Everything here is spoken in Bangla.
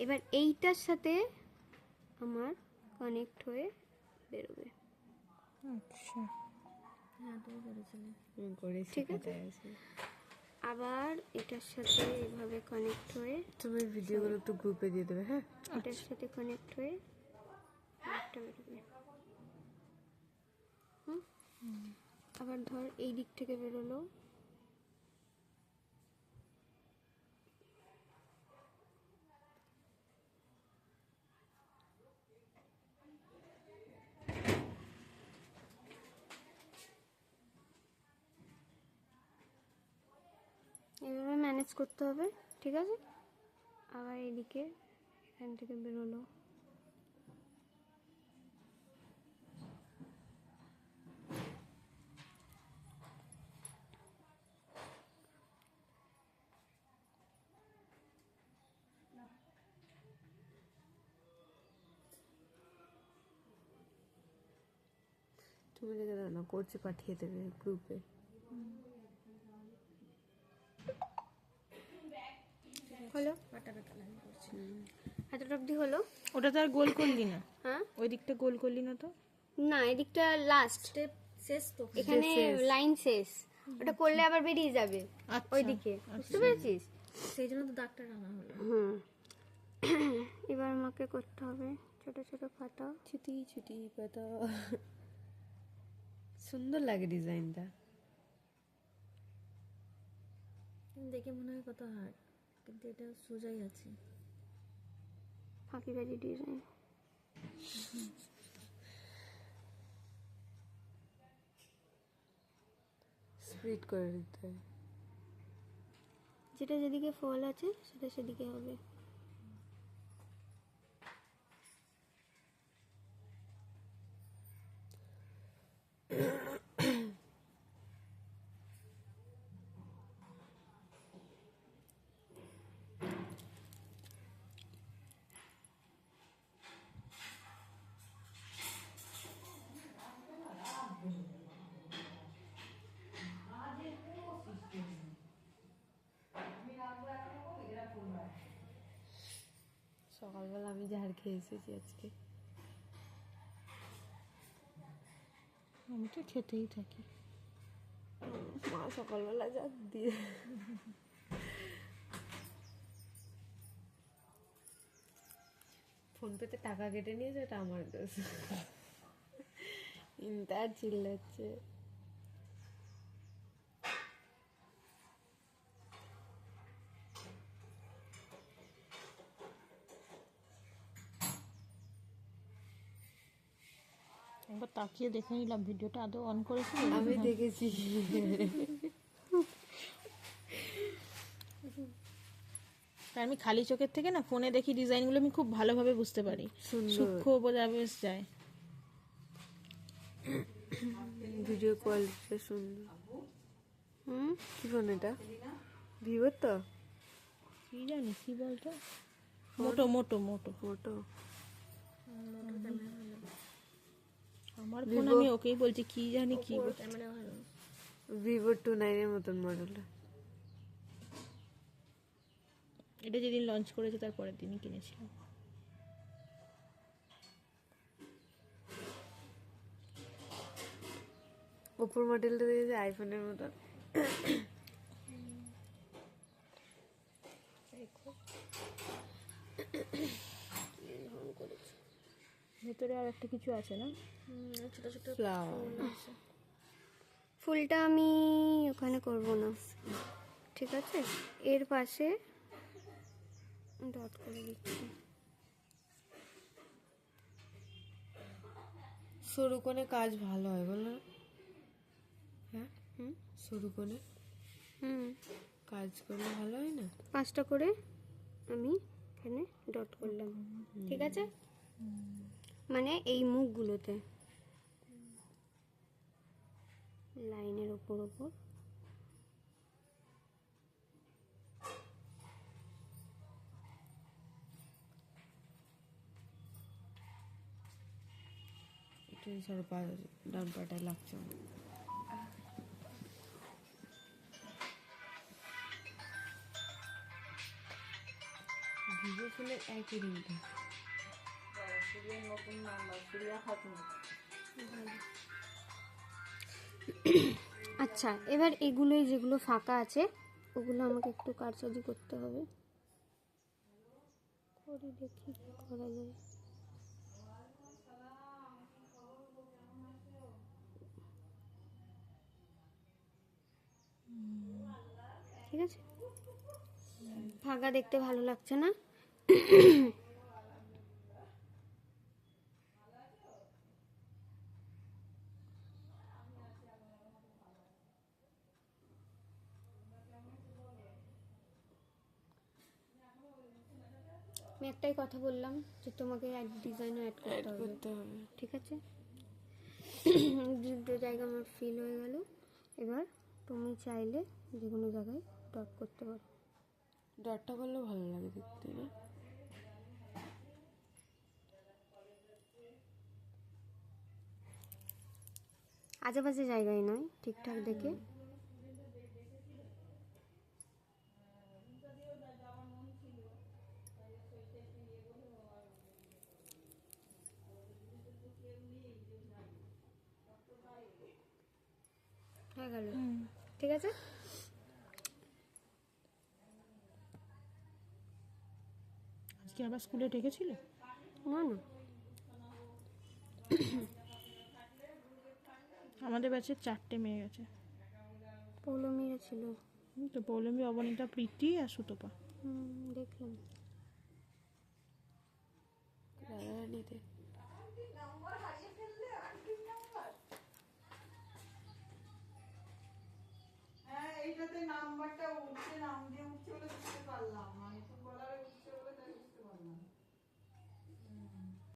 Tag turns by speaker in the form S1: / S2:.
S1: এবার এইটার সাথে আমার কানেক্ট হয়ে বেরোবে।
S2: আচ্ছা,
S3: হ্যাঁ তুমি করেছিলে।
S2: করেছি,
S1: ঠিক আছে। আবার এটার সাথে এভাবে কানেক্ট হয়ে
S2: তুমি ভিডিওগুলো একটু গ্রুপে দিয়ে দেবে। হ্যাঁ,
S1: এটার সাথে কানেক্ট হয়ে একটা বেরোবে। আবার ধর এই দিক থেকে বেরোলো, এভাবে ম্যানেজ করতে হবে, ঠিক আছে। আবার এইদিকে এখান থেকে বেরোলো,
S2: তুমি রেখে দাও না, করছি, পাঠিয়ে দেবে গ্রুপে।
S1: হলো
S3: কাটা কাটা লাইন করছি।
S1: এতটা অবধি হলো।
S2: ওটা তো আর গোল করলি না,
S1: হ্যাঁ,
S2: ওই দিকটা গোল করলি না তো?
S1: না এদিকটা লাস্ট,
S3: স্টেপ শেষ তো।
S1: এখানে
S2: শেষ।
S1: লাইন শেষ, ওটা করলে আবার বেরিয়ে যাবে
S2: আচ্ছা,
S1: ওইদিকে, বুঝতে পেরেছিস?
S3: সেই জন্য তো দাগটা টানা হলো।
S1: হুম। এবার আমাকে করতে হবে ছোট ছোট পাতা।
S2: ছুটি ছুটি পাতা। সুন্দর লাগে ডিজাইনটা।
S3: দেখে মনে হয় কত হার্ড, কিন্তু এটা সোজাই আছে।
S1: ফাঁকিবাজি ডিজাইন।
S2: স্প্লিট করে দিতে হয়।
S1: যেটা যেদিকে ফল আছে সেটা সেদিকে হবে।
S2: সকালবেলা আমি ঝাড় খেয়ে এসেছি আজকে। আমি তো খেতেই থাকি। মা সকালবেলা যা দিয়ে ফোনপেতে টাকা কেটে নিয়েছে, এটা আমার দোষ। ইন্টার চিল্লাচ্ছে।
S4: একবার তাকিয়ে দেখে নিলাম ভিডিওটা আদৌ অন করেছি।
S2: আমি দেখেছি।
S4: তাই আমি খালি চোখের থেকে না ফোনে দেখি ডিজাইনগুলো আমি খুব ভালোভাবে বুঝতে পারি,
S2: সুন্দর
S4: সূক্ষ্ম বোঝা বেশ যায়।
S2: ভিডিও কোয়ালিটিটা সুন্দর।
S1: হুম,
S2: কি ফোন এটা? ভিভোর তো?
S4: কি জানি কি বলতো, মোটো মোটো মোটো।
S2: ফটো
S4: আমার ফোন আমি ওকেই বলছি কি জানি কি বলছে।
S3: ক্যামেরা ভালো।
S2: ভিভো 29 এর মতন মডেলটা।
S4: এটা যেদিন লঞ্চ করেছে তার পরের দিনই কিনেছিলাম।
S2: ওপর মডেলটা দিয়েছে আইফোনের মতন।
S4: ভেতরে আর একটা কিছু আছে না?
S3: ছোট ছোট
S2: ফ্লাওয়ার।
S1: ফুলটা আমি ওখানে করব না, ঠিক আছে। এর পাশে ডট করে দিচ্ছি।
S2: সরু কোণে কাজ ভালো হয় বলো না? হ্যাঁ,
S1: হুম
S2: সরু কোণে
S1: হুম,
S2: কাজ করলে ভালো হয় না?
S1: 5টা করে আমি এখানে ডট করলাম, ঠিক আছে। মানে এই মুখগুলোতে লাইনের ওপর ওপর।
S2: একটু সরু পা, ডান পাটা লাগছে আমার। ভিভো ফোনে একই দিনটা।
S1: আচ্ছা, এবার এগুলোই যেগুলো ফাঁকা আছে ওগুলো আমাকে একটু কারসাজি করতে হবে। করে দেখি কি করা যায়। ঠিক আছে, ফাঁকা দেখতে ভালো লাগছে না? আমি একটাই কথা বললাম যে তোমাকে ডিজাইনও অ্যাড
S2: অ্যাড
S1: করতে হবে,
S2: করতে হবে।
S1: ঠিক আছে? দুটো জায়গা আমার ফিল হয়ে গেল। এবার তুমি চাইলে যে কোনো জায়গায় ডট করতে পারো।
S2: ডটটা করলে ভালো লাগে দেখতে না?
S1: আশেপাশে জায়গায় নয়, ঠিকঠাক দেখে। হয়ে গেল, ঠিক আছে?
S4: আজকে আবার স্কুলে ডেকেছিল?
S1: না না,
S4: আমাদের ব্যাচে 4টে মেয়ে গেছে।
S1: পৌলমীরা ছিল।
S4: তো পৌলমী, অবনীতা, প্রীতি আর সুতপা।
S1: দেখলাম।
S2: রাধারানীতে
S5: এইটাতে নাম্বারটা উঠছে, নাম দিয়ে উঠছে বলে বুঝতে পারলাম।